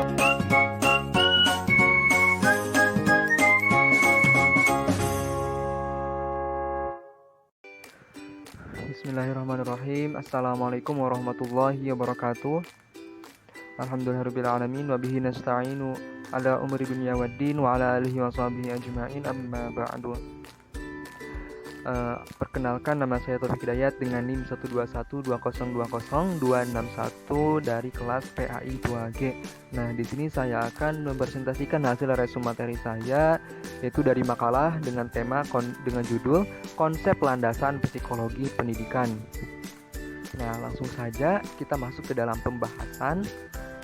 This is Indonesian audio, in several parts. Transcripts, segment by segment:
Bismillahirrahmanirrahim. Assalamualaikum warahmatullahi wabarakatuh. Alhamdulillahirrabbilalamin. Wabihi nasta'inu ala umri dunya waddin wa ala alihi wa sahbihi ajma'in, amma ba'du. Perkenalkan, nama saya Taufik Hidayat dengan NIM 1212020-261 dari kelas PAI 2G. Nah, di sini saya akan mempresentasikan hasil resum materi saya, yaitu dari makalah dengan tema dengan judul Konsep Landasan Psikologi Pendidikan. Nah, langsung saja kita masuk ke dalam pembahasan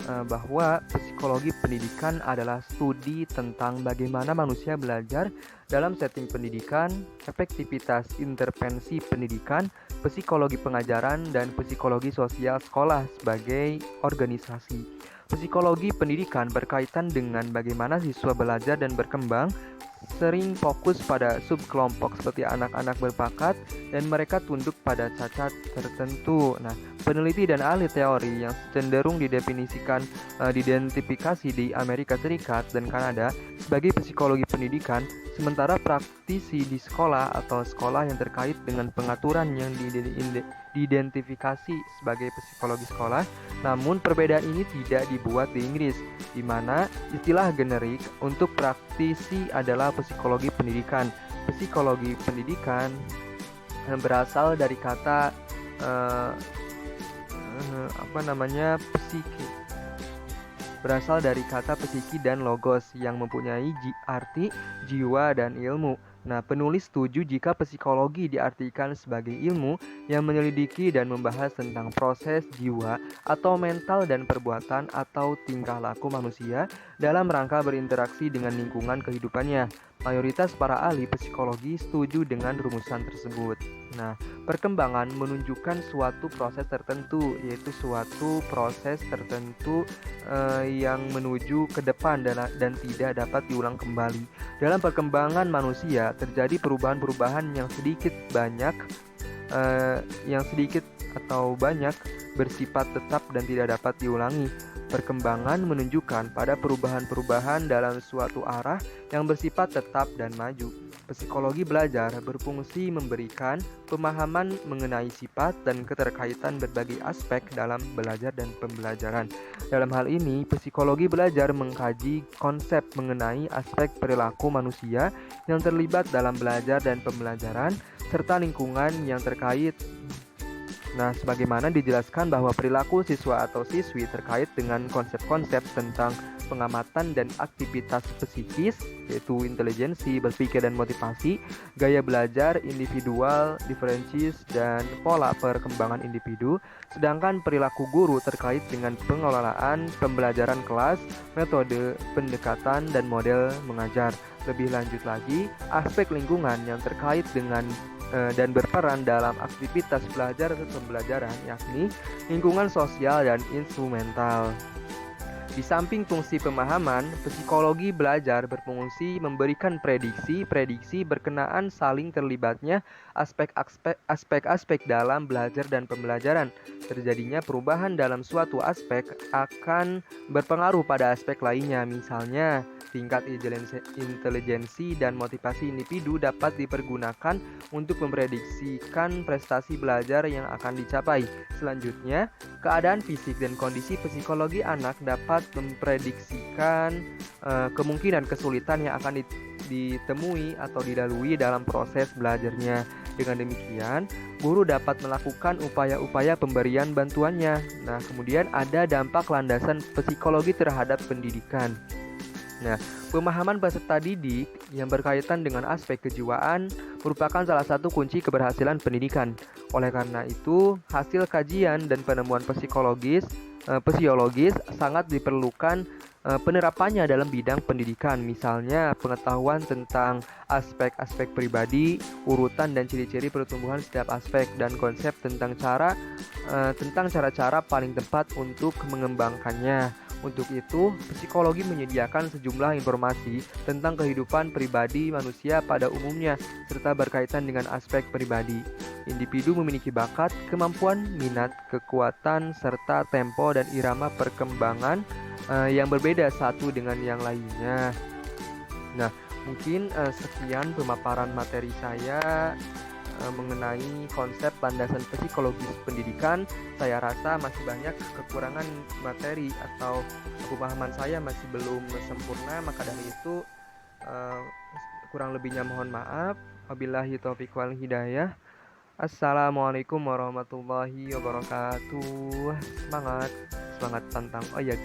bahwa psikologi pendidikan adalah studi tentang bagaimana manusia belajar dalam setting pendidikan, efektivitas intervensi pendidikan, psikologi pengajaran, dan psikologi sosial sekolah sebagai organisasi. Psikologi pendidikan berkaitan dengan bagaimana siswa belajar dan berkembang, sering fokus pada subkelompok seperti anak-anak berbakat dan mereka tunduk pada cacat tertentu. Nah, peneliti dan ahli teori yang cenderung diidentifikasi di Amerika Serikat dan Kanada sebagai psikologi pendidikan, sementara praktisi di sekolah atau sekolah yang terkait dengan pengaturan yang diidentifikasi sebagai psikologi sekolah. Namun perbedaan ini tidak dibuat di Inggris, di mana istilah generik untuk praktisi adalah psikologi pendidikan. Psikologi pendidikan berasal dari kata psiki. Berasal dari kata psiki dan logos yang mempunyai arti jiwa dan ilmu. Nah, penulis setuju jika psikologi diartikan sebagai ilmu yang menyelidiki dan membahas tentang proses jiwa atau mental dan perbuatan atau tingkah laku manusia dalam rangka berinteraksi dengan lingkungan kehidupannya. Mayoritas para ahli psikologi setuju dengan rumusan tersebut. Nah, perkembangan menunjukkan suatu proses tertentu, yaitu suatu proses tertentu yang menuju ke depan dan tidak dapat diulang kembali. Dalam perkembangan manusia terjadi perubahan-perubahan yang sedikit atau banyak bersifat tetap dan tidak dapat diulangi. Perkembangan menunjukkan pada perubahan-perubahan dalam suatu arah yang bersifat tetap dan maju. Psikologi belajar berfungsi memberikan pemahaman mengenai sifat dan keterkaitan berbagai aspek dalam belajar dan pembelajaran. Dalam hal ini, psikologi belajar mengkaji konsep mengenai aspek perilaku manusia yang terlibat dalam belajar dan pembelajaran, serta lingkungan yang terkait. Nah, sebagaimana dijelaskan bahwa perilaku siswa atau siswi terkait dengan konsep-konsep tentang pengamatan dan aktivitas psikis, yaitu intelijensi, berpikir dan motivasi, gaya belajar individual, diferensius, dan pola perkembangan individu, sedangkan perilaku guru terkait dengan pengelolaan pembelajaran kelas, metode pendekatan, dan model mengajar. Lebih lanjut lagi, aspek lingkungan yang terkait dengan dan berperan dalam aktivitas belajar atau pembelajaran, yakni lingkungan sosial dan instrumental. Di samping fungsi pemahaman, psikologi belajar berfungsi memberikan prediksi berkenaan saling terlibatnya aspek-aspek dalam belajar dan pembelajaran. Terjadinya perubahan dalam suatu aspek akan berpengaruh pada aspek lainnya, misalnya tingkat intelijensi dan motivasi individu dapat dipergunakan untuk memprediksikan prestasi belajar yang akan dicapai. Selanjutnya, keadaan fisik dan kondisi psikologi anak dapat memprediksikan kemungkinan kesulitan yang akan ditemui atau dilalui dalam proses belajarnya. Dengan demikian, guru dapat melakukan upaya-upaya pemberian bantuannya. Nah, kemudian ada dampak landasan psikologi terhadap pendidikan. Nah, pemahaman peserta didik yang berkaitan dengan aspek kejiwaan merupakan salah satu kunci keberhasilan pendidikan. Oleh karena itu, hasil kajian dan penemuan fisiologis sangat diperlukan penerapannya dalam bidang pendidikan. Misalnya, pengetahuan tentang aspek-aspek pribadi, urutan dan ciri-ciri pertumbuhan setiap aspek, dan konsep tentang cara-cara paling tepat untuk mengembangkannya. Untuk itu, psikologi menyediakan sejumlah informasi tentang kehidupan pribadi manusia pada umumnya, serta berkaitan dengan aspek pribadi. Individu memiliki bakat, kemampuan, minat, kekuatan, serta tempo dan irama perkembangan yang berbeda satu dengan yang lainnya. Nah, mungkin sekian pemaparan materi saya mengenai konsep landasan psikologis pendidikan. Saya rasa masih banyak kekurangan materi atau pemahaman saya masih belum sempurna, maka dari itu eh, kurang lebihnya mohon maaf. Wabillahi taufiq wal hidayah. Assalamualaikum warahmatullahi wabarakatuh. Semangat, semangat tantang. Oh ya,